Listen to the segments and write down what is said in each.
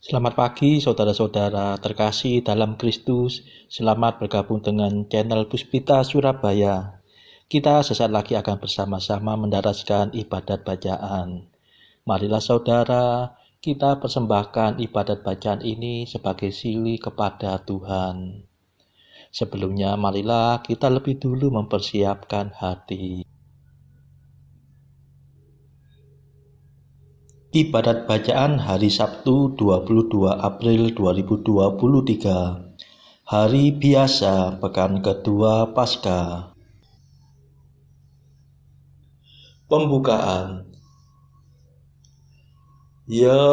Selamat pagi saudara-saudara terkasih dalam Kristus. Selamat bergabung dengan channel Puspita Surabaya. Kita sesaat lagi akan bersama-sama mendaraskan ibadat bacaan. Marilah saudara, kita persembahkan ibadat bacaan ini sebagai sili kepada Tuhan. Sebelumnya marilah kita lebih dulu mempersiapkan hati. Ibadat bacaan hari Sabtu 22 April 2023. Hari biasa pekan kedua Paskah. Pembukaan. Ya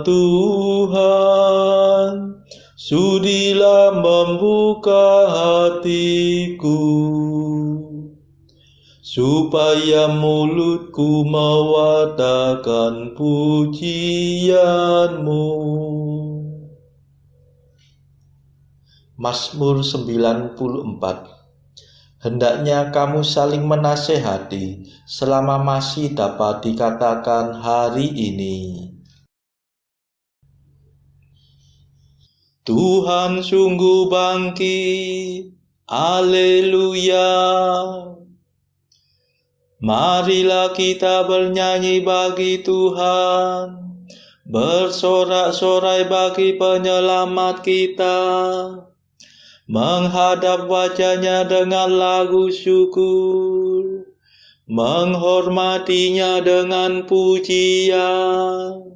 Tuhan, sudilah membuka hatiku, supaya mulutku mewartakan pujian-Mu. Mazmur 94. Hendaknya kamu saling menasehati selama masih dapat dikatakan hari ini. Tuhan sungguh bangkit, haleluya. Marilah kita bernyanyi bagi Tuhan, bersorak-sorai bagi penyelamat kita, menghadap wajah-Nya dengan lagu syukur, menghormatinya dengan pujian.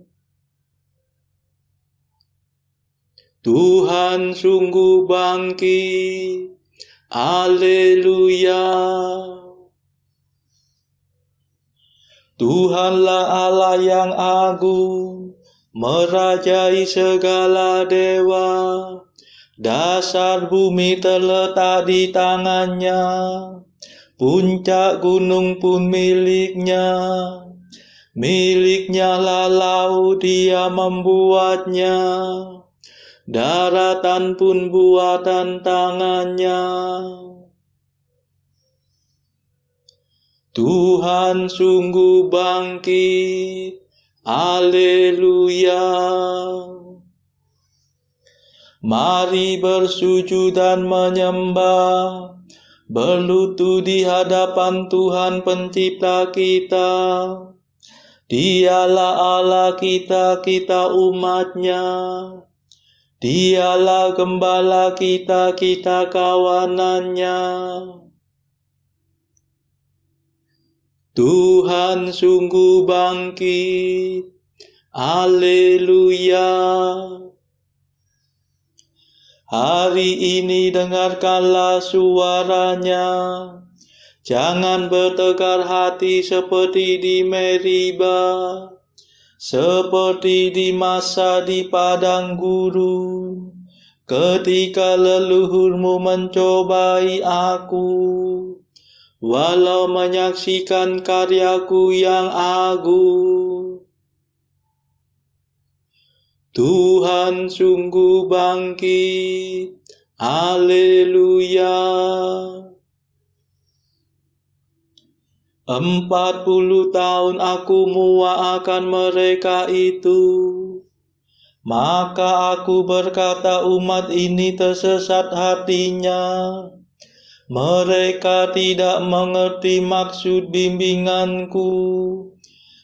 Tuhan sungguh bangkit, haleluya. Tuhanlah Allah yang agung, merajai segala dewa. Dasar bumi terletak di tangan-Nya, puncak gunung pun milik-Nya. Milik-Nya lah laut, Dia membuatnya, daratan pun buatan tangan-Nya. Tuhan sungguh bangkit, haleluya. Mari bersujud dan menyembah, berlutut di hadapan Tuhan pencipta kita. Dialah Allah kita, kita umat-Nya. Dialah gembala kita, kita kawanan-Nya. Tuhan sungguh bangkit, haleluya. Hari ini dengarkanlah suara-Nya. Jangan bertegar hati seperti di Meriba, seperti di masa di padang gurun, ketika leluhurmu mencobai aku, walau menyaksikan karyaku yang agung. Tuhan sungguh bangkit, haleluya. 40 tahun aku muak akan mereka itu. Maka aku berkata, umat ini tersesat hatinya. Mereka tidak mengerti maksud bimbinganku.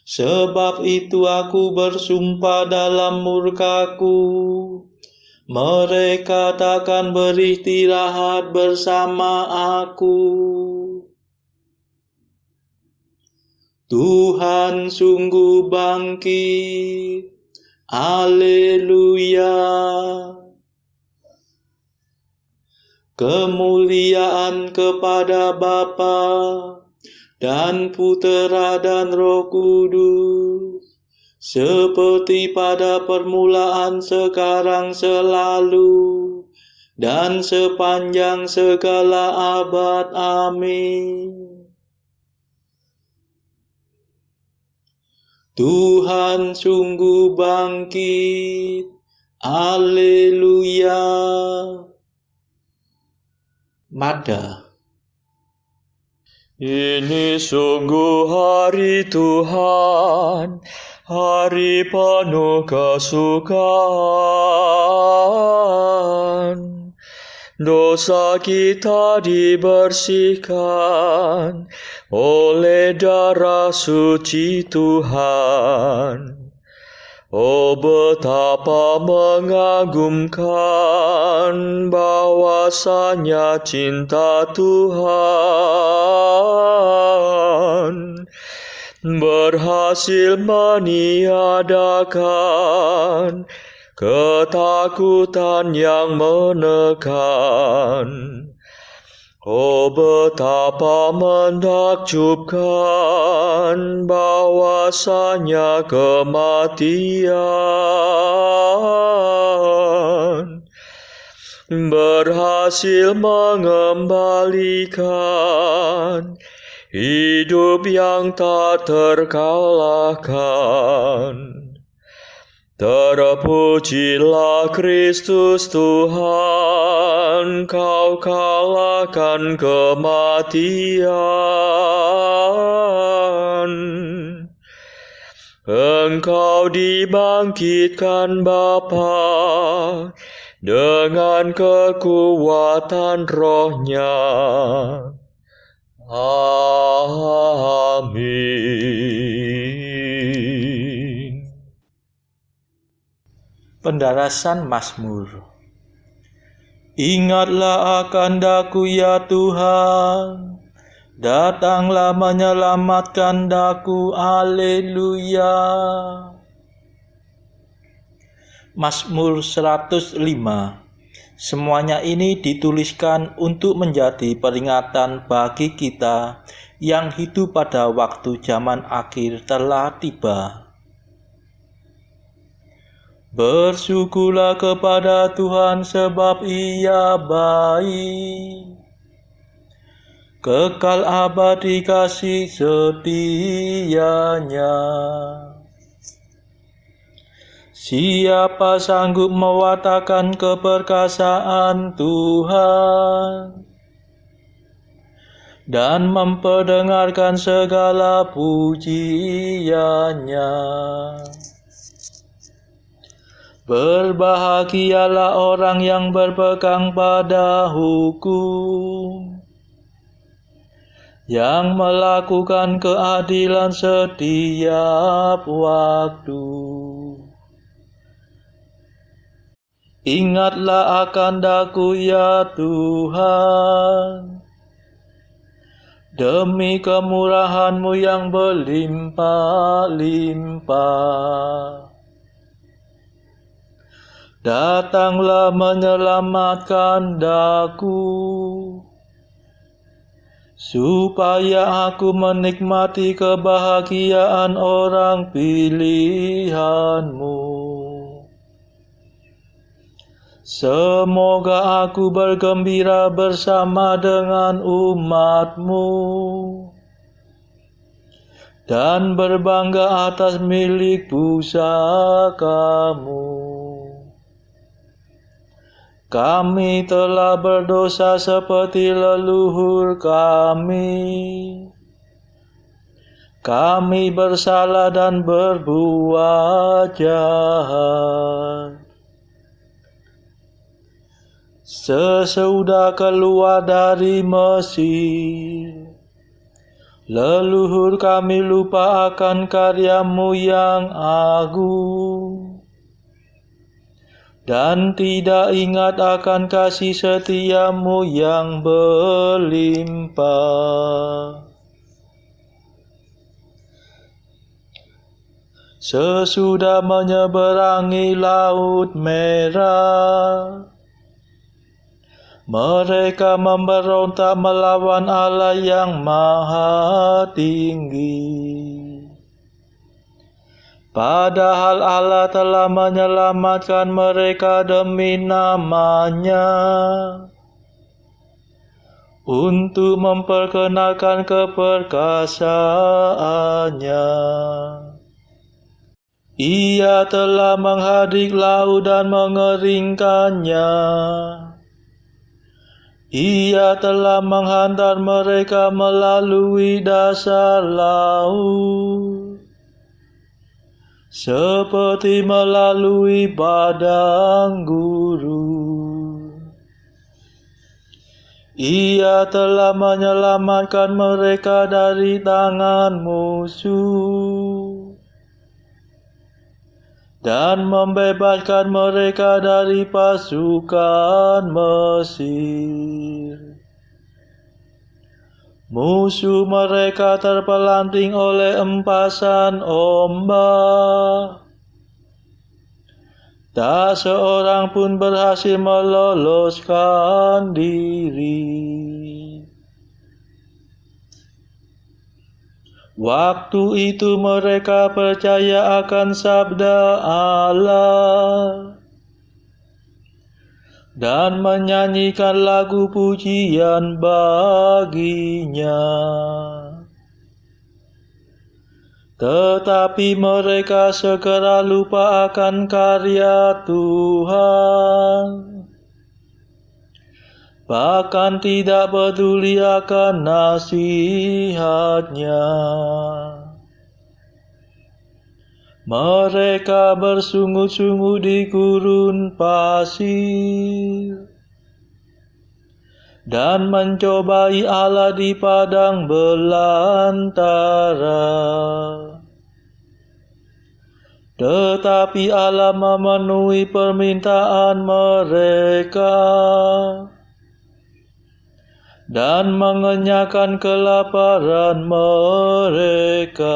Sebab itu aku bersumpah dalam murkaku, mereka takkan beristirahat bersama aku. Tuhan sungguh bangkit, haleluya. Kemuliaan kepada Bapa dan Putera dan Roh Kudus, seperti pada permulaan, sekarang, selalu, dan sepanjang segala abad. Amin. Tuhan sungguh bangkit, haleluya. Mada. Ini sungguh hari Tuhan, hari hari penuh kesukaan. Dosa kita dibersihkan oleh darah suci Tuhan. Oh, betapa mengagumkan bahwasanya cinta Tuhan berhasil meniadakan ketakutan yang menekan. Oh, betapa menakjubkan bahwasanya kematian berhasil mengembalikan hidup yang tak terkalahkan. Terpujilah Kristus Tuhan, Kau kalahkan kematian. Engkau dibangkitkan Bapa dengan kekuatan Roh-Nya. Amin. Pendarasan Mazmur. Ingatlah akan daku ya Tuhan, datanglah menyelamatkan daku, haleluya. Mazmur 105. Semuanya ini dituliskan untuk menjadi peringatan bagi kita yang hidup pada waktu zaman akhir telah tiba. Bersyukurlah kepada Tuhan sebab Ia baik. Kekal abadi kasih setianya. Siapa sanggup mewartakan keperkasaan Tuhan dan memperdengarkan segala pujiannya? Berbahagialah orang yang berpegang pada hukum, yang melakukan keadilan setiap waktu. Ingatlah akan daku ya Tuhan, demi kemurahan-Mu yang berlimpah-limpah. Datanglah menyelamatkan daku, supaya aku menikmati kebahagiaan orang pilihan-Mu. Semoga aku bergembira bersama dengan umat-Mu dan berbangga atas milik pusaka-Mu. Kami telah berdosa seperti leluhur kami. Kami bersalah dan berbuat jahat. Sesudah keluar dari Mesir, leluhur kami lupa akan karya-Mu yang agung, dan tidak ingat akan kasih setia-Mu yang berlimpah. Sesudah menyeberangi Laut Merah, mereka memberontak melawan Allah yang Maha Tinggi. Padahal Allah telah menyelamatkan mereka demi nama-Nya, untuk memperkenalkan keperkasaannya. Ia telah menghadik laut dan mengeringkannya. Ia telah menghantar mereka melalui dasar laut. seperti melalui padang gurun. Ia telah menyelamatkan mereka dari tangan musuh dan membebaskan mereka dari pasukan Mesir. Musuh mereka terpelanting oleh empasan ombak. Tak seorang pun berhasil meloloskan diri. Waktu itu mereka percaya akan sabda Allah dan menyanyikan lagu pujian baginya. Tetapi mereka segera lupa akan karya Tuhan, bahkan tidak peduli akan nasihatnya. Mereka bersungut-sungut di gurun pasir dan mencobai Allah di padang belantara. Tetapi Allah memenuhi permintaan mereka dan mengenyahkan kelaparan mereka.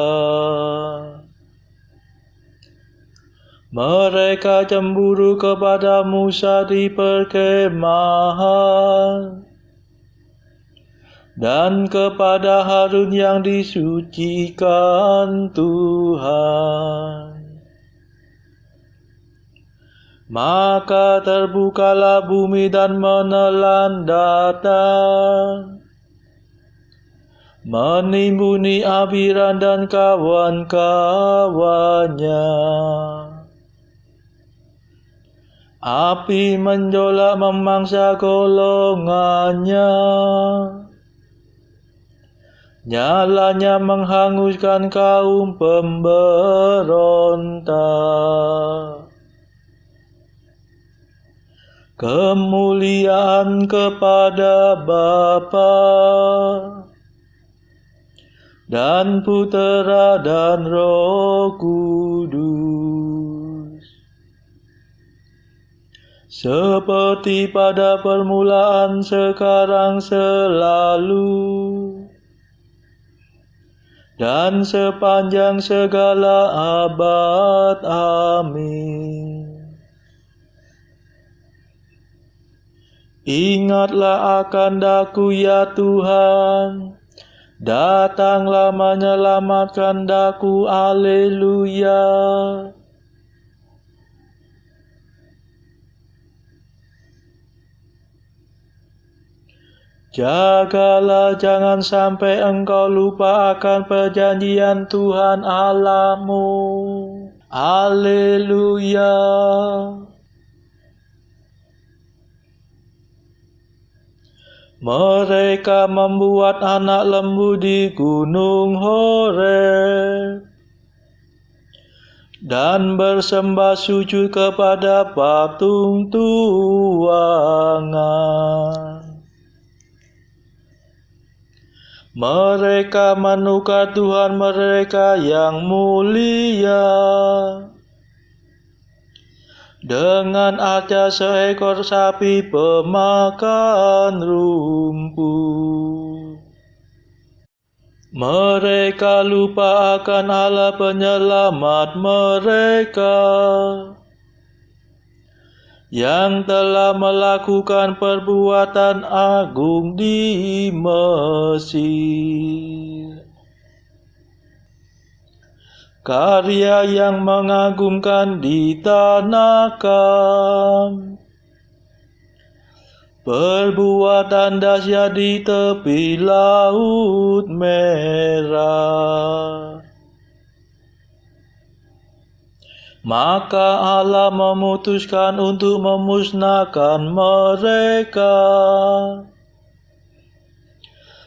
Mereka cemburu kepada Musa di perkemahan dan kepada Harun yang disucikan Tuhan. Maka terbukalah bumi dan menelan datang, menimbuni Abiram dan kawan-kawannya. Api menjolak memangsa golongannya. Nyalanya menghanguskan kaum pemberontak. Kemuliaan kepada Bapa dan Putera dan Roh Kudus, seperti pada permulaan, sekarang, selalu, dan sepanjang segala abad. Amin. Ingatlah akan daku ya Tuhan, datanglah menyelamatkan daku. Haleluya. Jagalah jangan sampai engkau lupa akan perjanjian Tuhan Allahmu. Haleluya. Mereka membuat anak lembu di gunung Horeb dan bersembah sujud kepada patung tuangan. Mereka menukar Tuhan mereka yang mulia dengan arca seekor sapi pemakan rumput. Mereka lupa akan Allah penyelamat mereka yang telah melakukan perbuatan agung di Mesir. Karya yang mengagumkan di tanah Kam, perbuatan dahsyat di tepi Laut Merah. Maka Allah memutuskan untuk memusnahkan mereka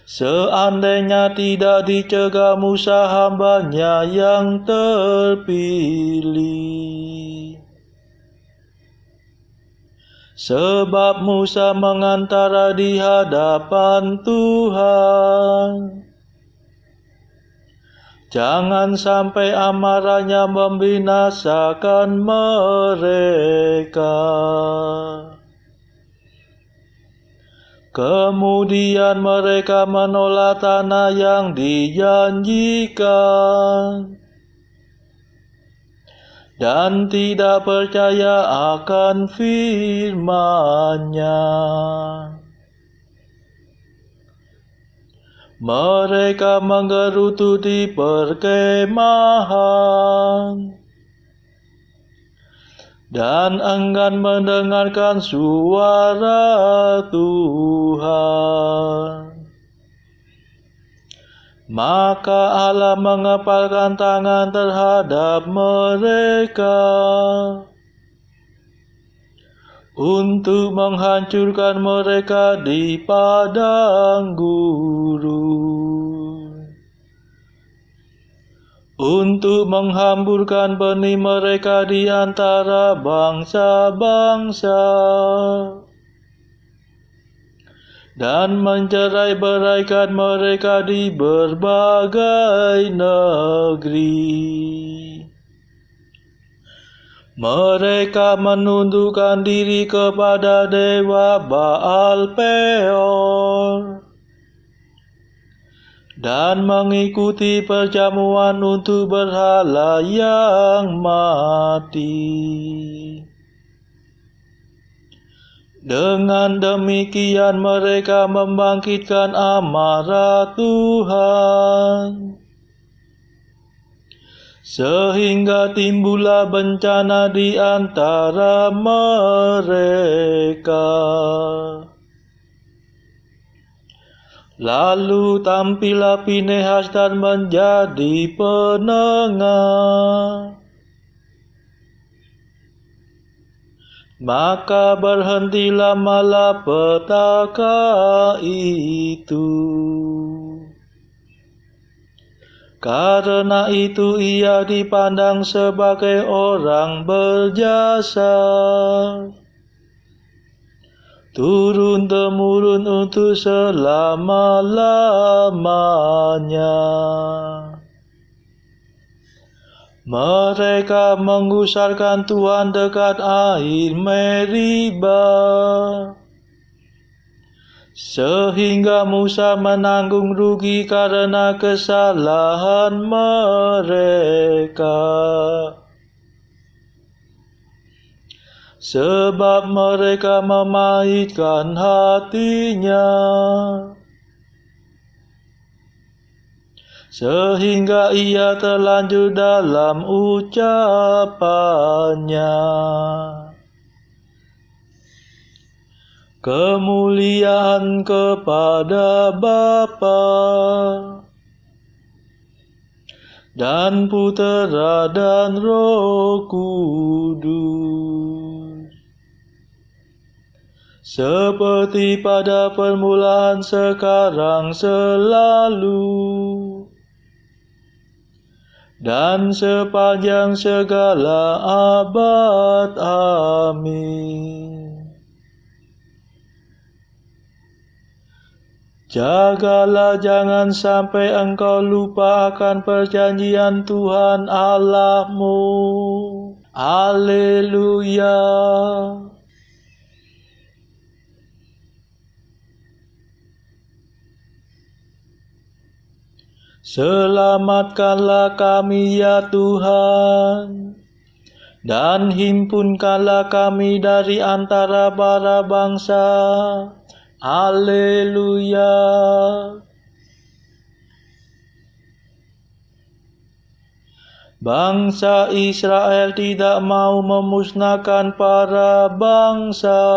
Seandainya tidak dicegah Musa hambanya yang terpilih. Sebab Musa mengantara di hadapan Tuhan. Jangan sampai amarahnya membinasakan mereka. Kemudian mereka menolak tanah yang dijanjikan dan tidak percaya akan firman-Nya. Mereka menggerutu di perkemahan dan enggan mendengarkan suara Tuhan. Maka Allah mengepalkan tangan terhadap mereka untuk menghancurkan mereka di padang gurun, untuk menghamburkan benih mereka di antara bangsa-bangsa, dan mencerai-beraikan mereka di berbagai negeri. Mereka menundukkan diri kepada dewa Baal Peor dan mengikuti perjamuan untuk berhala yang mati. Dengan demikian mereka membangkitkan amarah Tuhan, sehingga timbullah bencana di antara mereka. Lalu tampillah Pinehas dan menjadi penengah. Maka berhentilah malapetaka itu. Karena itu ia dipandang sebagai orang berjasa, turun-temurun untuk selama-lamanya. Mereka menggusarkan Tuhan dekat air Meriba, sehingga Musa menanggung rugi karena kesalahan mereka. Sebab mereka memahitkan hatinya, sehingga ia terlanjur dalam ucapannya. Kemuliaan kepada Bapa dan Putera dan Roh Kudus, seperti pada permulaan, sekarang, selalu, dan sepanjang segala abad. Amin. Jagalah jangan sampai engkau lupa akan perjanjian Tuhan Allahmu. Haleluya. Selamatkanlah kami ya Tuhan, dan himpunkanlah kami dari antara para bangsa. Haleluya. Bangsa Israel tidak mau memusnahkan para bangsa,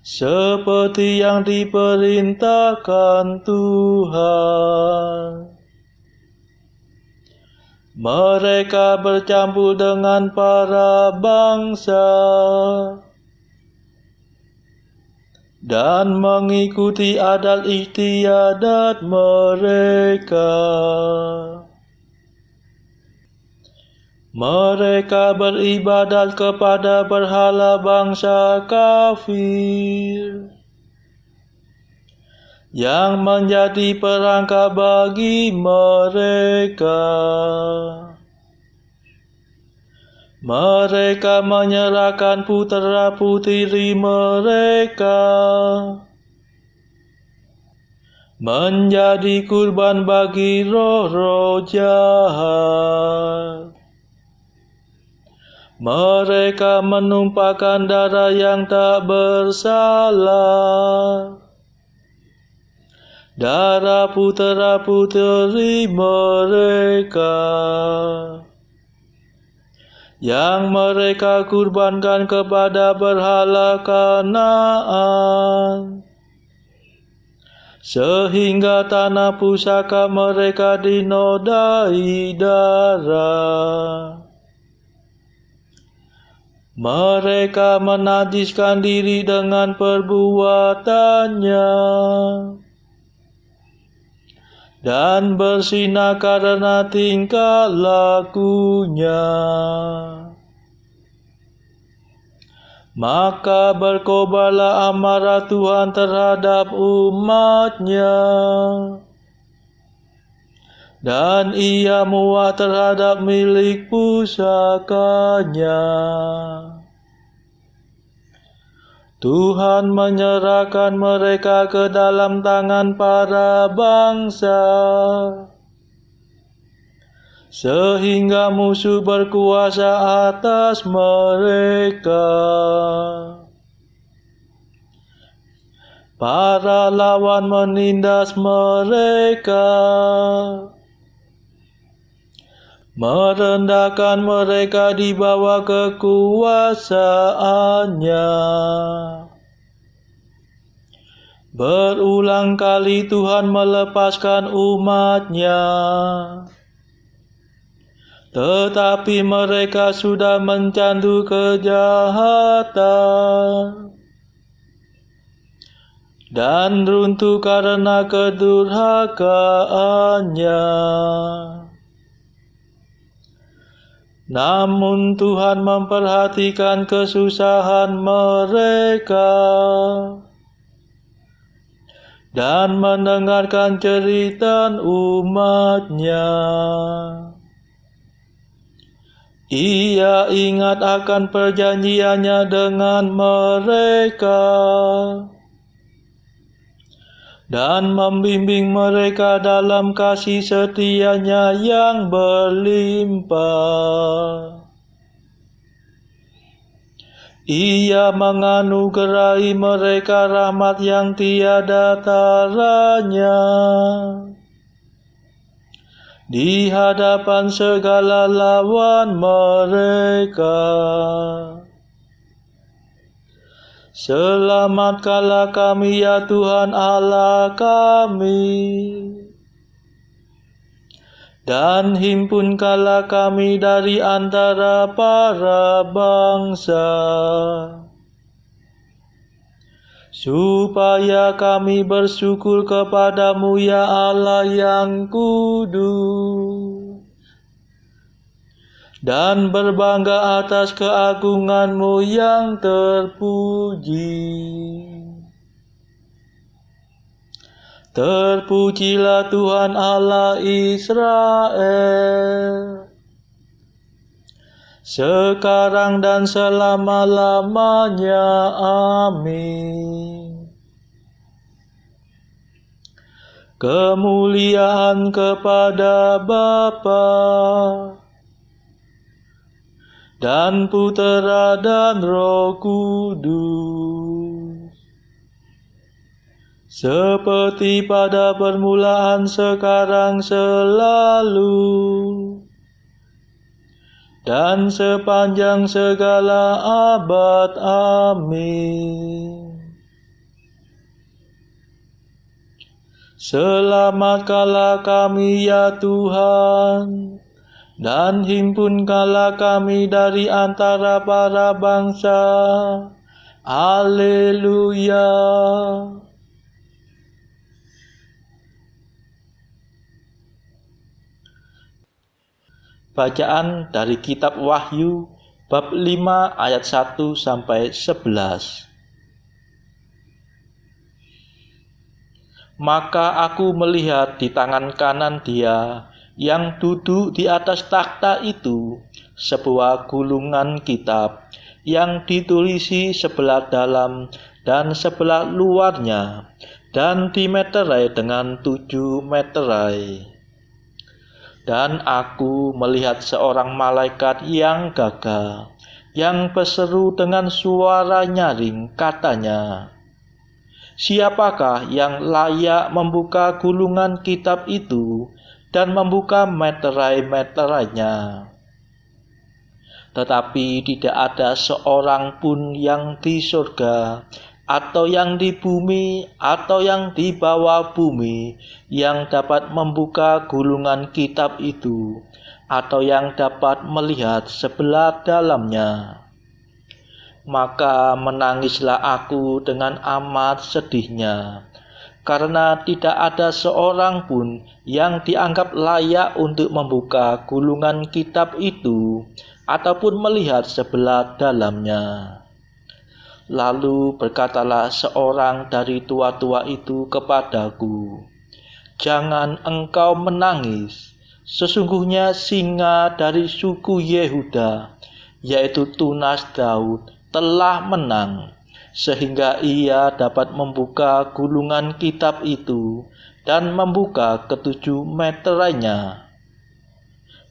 seperti yang diperintahkan Tuhan. Mereka bercampur dengan para bangsa dan mengikuti adat istiadat mereka. Mereka beribadat kepada berhala bangsa kafir yang menjadi perangkap bagi mereka. Mereka menyerahkan putera-putri mereka menjadi kurban bagi roh-roh jahat. Mereka menumpahkan darah yang tak bersalah, darah putera-puteri mereka yang mereka kurbankan kepada berhala Kanaan, sehingga tanah pusaka mereka dinodai darah. Mereka menajiskan diri dengan perbuatannya dan bersinah karena tingkah lakunya. Maka berkobarlah amarah Tuhan terhadap umat-Nya, dan Ia muak terhadap milik pusaka-Nya. Tuhan menyerahkan mereka ke dalam tangan para bangsa, sehingga musuh berkuasa atas mereka. Para lawan menindas mereka, merendahkan mereka di bawah kekuasaannya. Berulang kali Tuhan melepaskan umat-Nya, tetapi mereka sudah mencandu kejahatan dan runtuh karena kedurhakaannya. Namun Tuhan memperhatikan kesusahan mereka dan mendengarkan cerita umat-Nya. Ia ingat akan perjanjiannya dengan mereka dan membimbing mereka dalam kasih setia-Nya yang berlimpah. Ia menganugerahi mereka rahmat yang tiada taranya di hadapan segala lawan mereka. Selamatkanlah kami ya Tuhan Allah kami, dan himpunkanlah kami dari antara para bangsa, supaya kami bersyukur kepadamu ya Allah yang kudus, dan berbangga atas keagungan-Mu yang terpuji. Terpujilah Tuhan Allah Israel, sekarang dan selama-lamanya. Amin. Kemuliaan kepada Bapa dan Putera dan Roh Kudus, seperti pada permulaan, sekarang, selalu, dan sepanjang segala abad. Amin. Selamatkanlah kami ya Tuhan, dan himpunkanlah kami dari antara para bangsa, Haleluya. Bacaan dari kitab Wahyu bab 5 ayat 1 sampai 11. Maka aku melihat di tangan kanan Dia yang duduk di atas takhta itu sebuah gulungan kitab yang ditulisi sebelah dalam dan sebelah luarnya, dan dimeterai dengan 7 meterai. Dan aku melihat seorang malaikat yang gagah, yang berseru dengan suara nyaring, katanya, "Siapakah yang layak membuka gulungan kitab itu dan membuka meterai-meterainya?" Tetapi tidak ada seorang pun yang di surga, atau yang di bumi, atau yang di bawah bumi, yang dapat membuka gulungan kitab itu, atau yang dapat melihat sebelah dalamnya. Maka menangislah aku dengan amat sedihnya, karena tidak ada seorang pun yang dianggap layak untuk membuka gulungan kitab itu, ataupun melihat sebelah dalamnya. Lalu berkatalah seorang dari tua-tua itu kepadaku, "Jangan engkau menangis. Sesungguhnya singa dari suku Yehuda, yaitu tunas Daud, telah menang, sehingga ia dapat membuka gulungan kitab itu dan membuka ketujuh meterainya."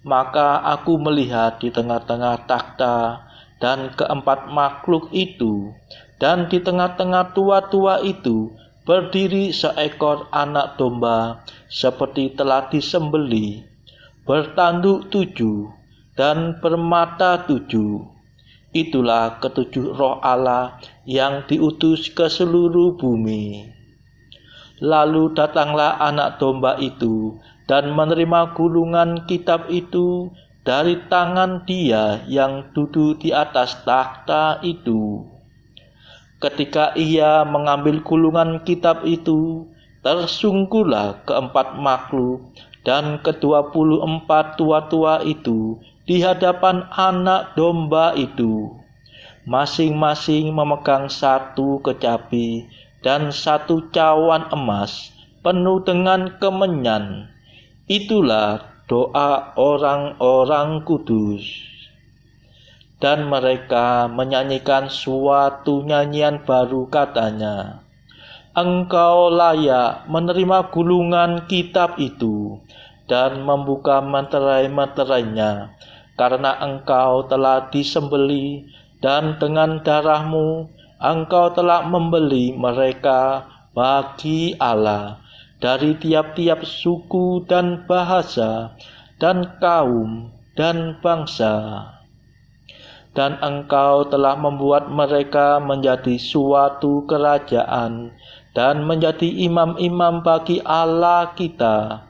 Maka aku melihat di tengah-tengah takhta dan keempat makhluk itu, dan di tengah-tengah tua-tua itu berdiri seekor anak domba seperti telah disembelih, bertanduk 7 dan bermata 7. Itulah ketujuh roh Allah yang diutus ke seluruh bumi. Lalu datanglah anak domba itu dan menerima gulungan kitab itu dari tangan Dia yang duduk di atas takhta itu. Ketika ia mengambil gulungan kitab itu, tersungkurlah keempat makhluk dan ke-24 tua-tua itu di hadapan anak domba itu, masing-masing memegang 1 kecapi dan 1 cawan emas penuh dengan kemenyan. Itulah doa orang-orang kudus. Dan mereka menyanyikan suatu nyanyian baru, katanya, "Engkau layak menerima gulungan kitab itu dan membuka meterai-meterainya, karena engkau telah disembelih, dan dengan darahmu engkau telah membeli mereka bagi Allah dari tiap-tiap suku dan bahasa dan kaum dan bangsa. Dan engkau telah membuat mereka menjadi suatu kerajaan dan menjadi imam-imam bagi Allah kita,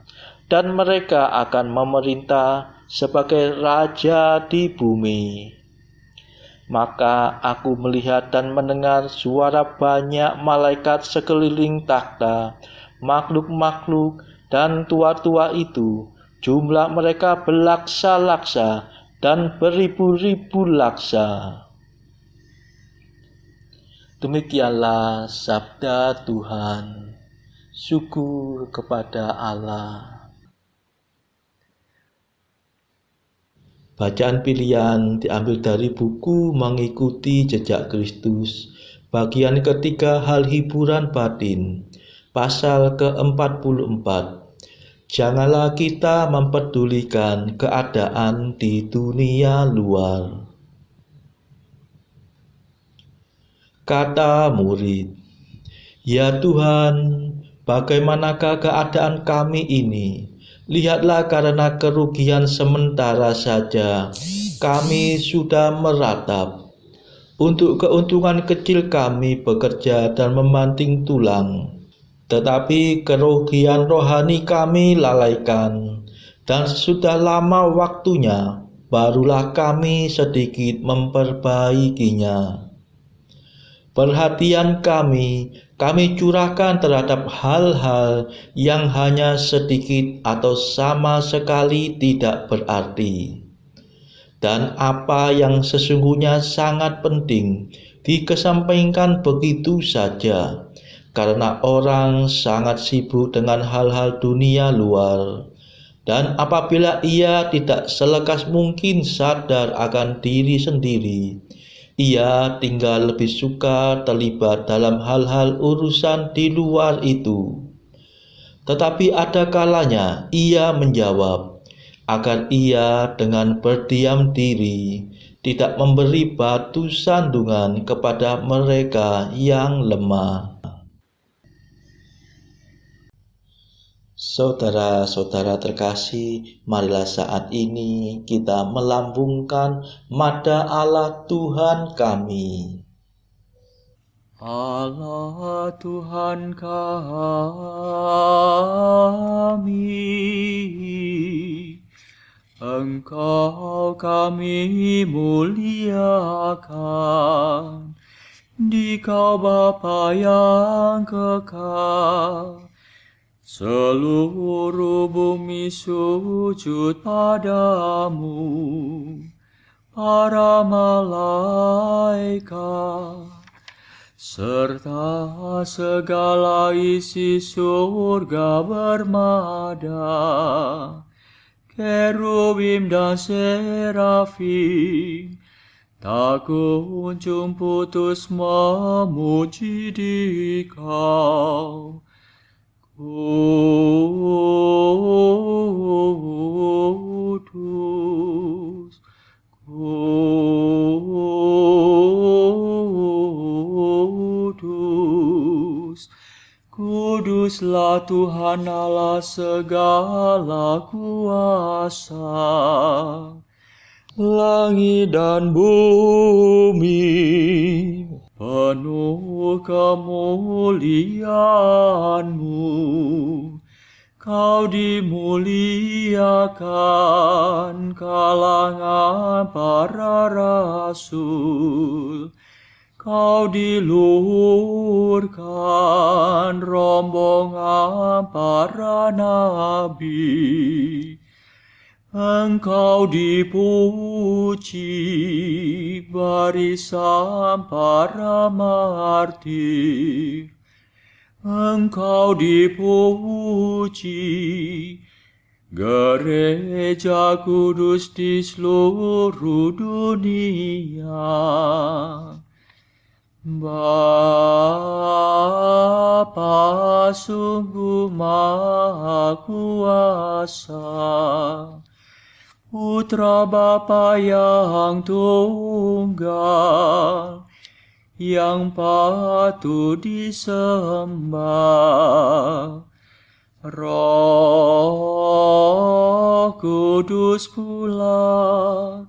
dan mereka akan memerintah sebagai raja di bumi." Maka aku melihat dan mendengar suara banyak malaikat sekeliling takhta, makhluk-makhluk dan tua-tua itu, jumlah mereka berlaksa-laksa dan beribu-ribu laksa. Demikianlah sabda Tuhan. Syukur kepada Allah. Bacaan pilihan diambil dari buku Mengikuti Jejak Kristus, bagian ketiga, Hal Hiburan Batin, pasal ke-44. Janganlah kita mempedulikan keadaan di dunia luar. Kata murid, "Ya Tuhan, bagaimanakah keadaan kami ini? Lihatlah, karena kerugian sementara saja kami sudah meratap. Untuk keuntungan kecil kami bekerja dan memanting tulang. Tetapi kerugian rohani kami lalaikan, dan sesudah lama waktunya barulah kami sedikit memperbaikinya. Perhatian kami curahkan terhadap hal-hal yang hanya sedikit atau sama sekali tidak berarti. Dan apa yang sesungguhnya sangat penting dikesampingkan begitu saja, karena orang sangat sibuk dengan hal-hal dunia luar. Dan apabila ia tidak selekas mungkin sadar akan diri sendiri, ia tinggal lebih suka terlibat dalam hal-hal urusan di luar itu. Tetapi ada kalanya ia menjawab, agar ia dengan berdiam diri tidak memberi batu sandungan kepada mereka yang lemah. Saudara-saudara terkasih, marilah saat ini kita melambungkan mada Allah Tuhan kami. Allah Tuhan kami, Engkau kami muliakan, Dikau Bapa yang kekal. Seluruh bumi sujud padamu, para malaikat, serta segala isi surga bermada, kerubim dan serafim, tak kunjung putus memuji Dikau. Kudus, kudus, kuduslah Tuhan Allah segala kuasa. Langit dan bumi penuh kemuliaan-Mu. Kau dimuliakan kalangan para rasul. Kau diluhurkan rombongan para nabi. Engkau dipuji barisan para martir. Engkau dipuji gereja kudus di seluruh dunia. Bapa sungguh Maha Kuasa, Putra Bapa yang tunggal, yang patut disembah. Roh Kudus pula,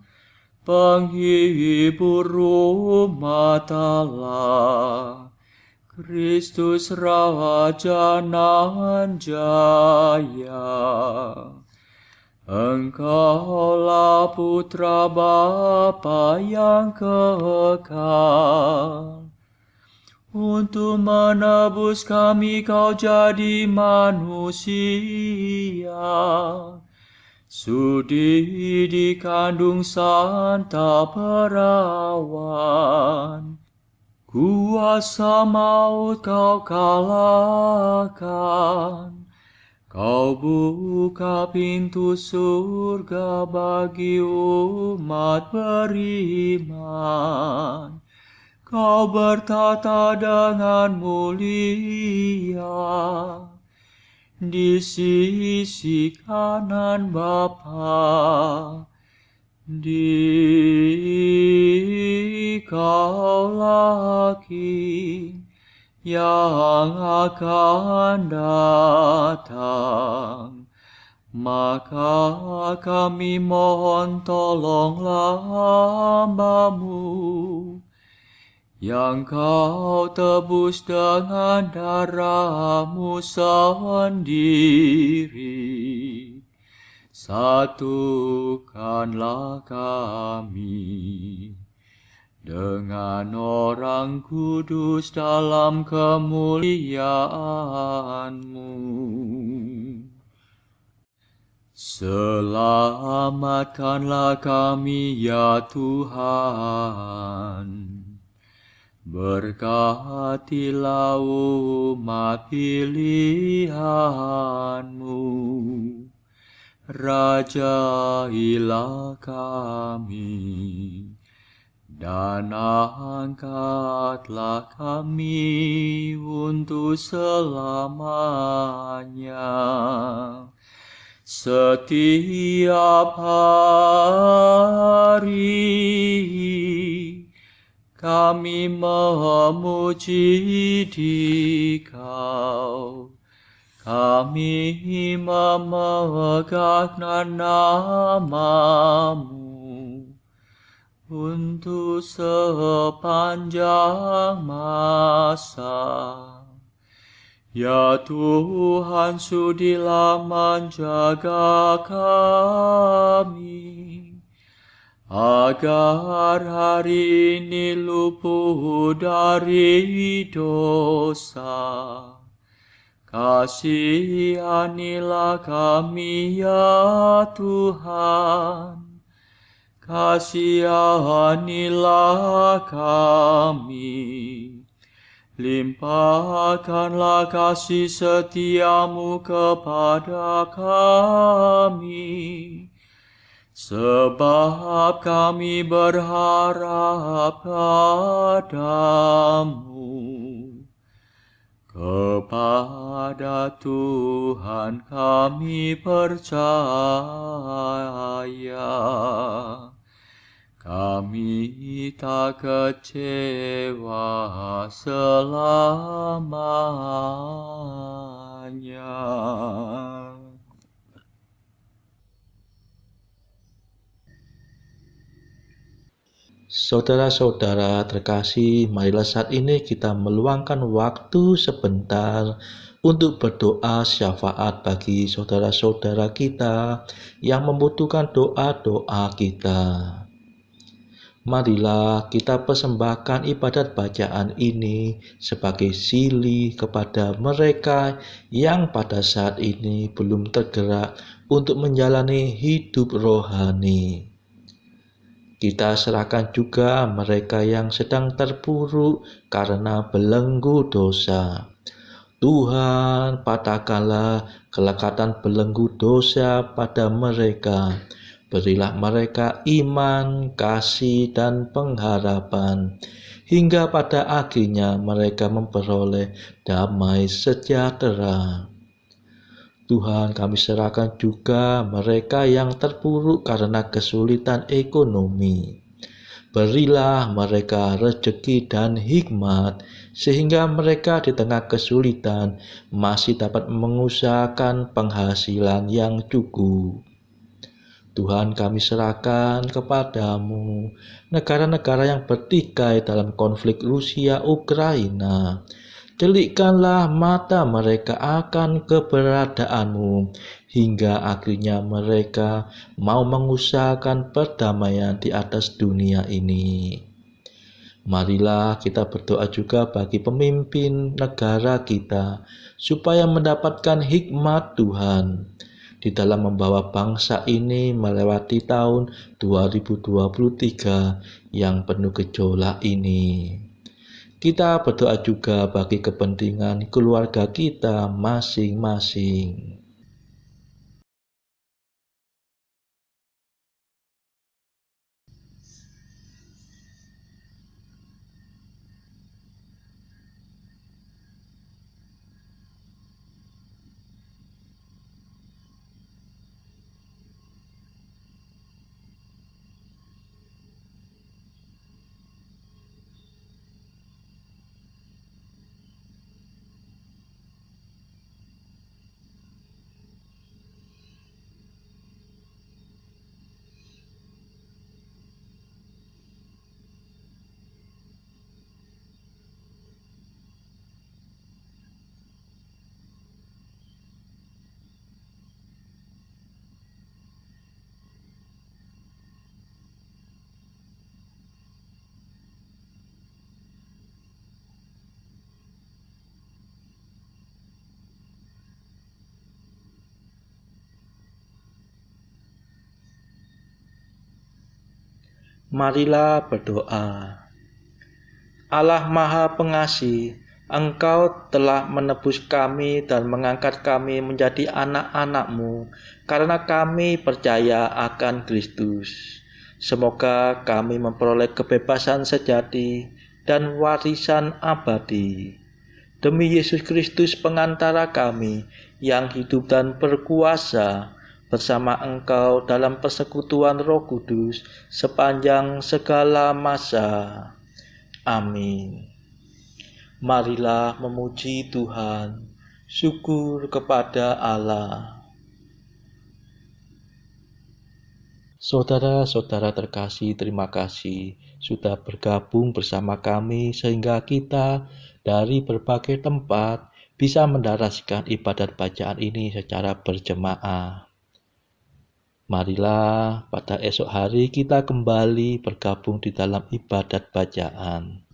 penghibur umat Allah, Kristus Raja nan jaya. Engkaulah Putra Bapa yang kekal. Untuk menebus kami Kau jadi manusia. Sudi dikandung Santa Perawan. Kuasa maut Kau kalahkan. Kau buka pintu surga bagi umat beriman. Kau bertata dengan mulia di sisi kanan Bapa. Dikaulah King yang akan datang. Maka kami mohon tolonglah hamba-Mu yang Kau tebus dengan darah-Mu sendiri. Satukanlah kami dengan orang kudus dalam kemuliaan-Mu. Selamatkanlah kami ya Tuhan. Berkatilah umat pilihan-Mu. Rajailah kami, dan angkatlah kami untuk selamanya. Setiap hari kami memuji Dikau, kami memegang nama-Mu untuk sepanjang masa. Ya Tuhan, sudilah menjaga kami, agar hari ini luput dari dosa. Kasihanilah kami ya Tuhan, kasihanilah kami. Limpahkanlah kasih setia-Mu kepada kami, sebab kami berharap padamu. Kepada Tuhan kami percaya, kami tak kecewa selamanya. Saudara-saudara terkasih, marilah saat ini kita meluangkan waktu sebentar untuk berdoa syafaat bagi saudara-saudara kita yang membutuhkan doa-doa kita. Marilah kita persembahkan ibadat bacaan ini sebagai silih kepada mereka yang pada saat ini belum tergerak untuk menjalani hidup rohani. Kita serahkan juga mereka yang sedang terpuruk karena belenggu dosa. Tuhan, patahkanlah kelekatan belenggu dosa pada mereka. Berilah mereka iman, kasih, dan pengharapan, hingga pada akhirnya mereka memperoleh damai sejahtera. Tuhan, kami serahkan juga mereka yang terpuruk karena kesulitan ekonomi. Berilah mereka rezeki dan hikmat, sehingga mereka di tengah kesulitan masih dapat mengusahakan penghasilan yang cukup. Tuhan, kami serahkan kepadamu negara-negara yang bertikai dalam konflik Rusia-Ukraina. Celikkanlah mata mereka akan keberadaanmu, hingga akhirnya mereka mau mengusahakan perdamaian di atas dunia ini. Marilah kita berdoa juga bagi pemimpin negara kita, supaya mendapatkan hikmat Tuhan di dalam membawa bangsa ini melewati tahun 2023 yang penuh gejolak ini. Kita berdoa juga bagi kepentingan keluarga kita masing-masing. Marilah berdoa. Allah Maha Pengasih, Engkau telah menebus kami dan mengangkat kami menjadi anak-anak-Mu karena kami percaya akan Kristus. Semoga kami memperoleh kebebasan sejati dan warisan abadi. Demi Yesus Kristus pengantara kami yang hidup dan berkuasa bersama Engkau dalam persekutuan Roh Kudus sepanjang segala masa. Amin. Marilah memuji Tuhan. Syukur kepada Allah. Saudara-saudara terkasih, terima kasih sudah bergabung bersama kami sehingga kita dari berbagai tempat bisa mendaraskan ibadat bacaan ini secara berjemaah. Marilah pada esok hari kita kembali bergabung di dalam ibadat bacaan.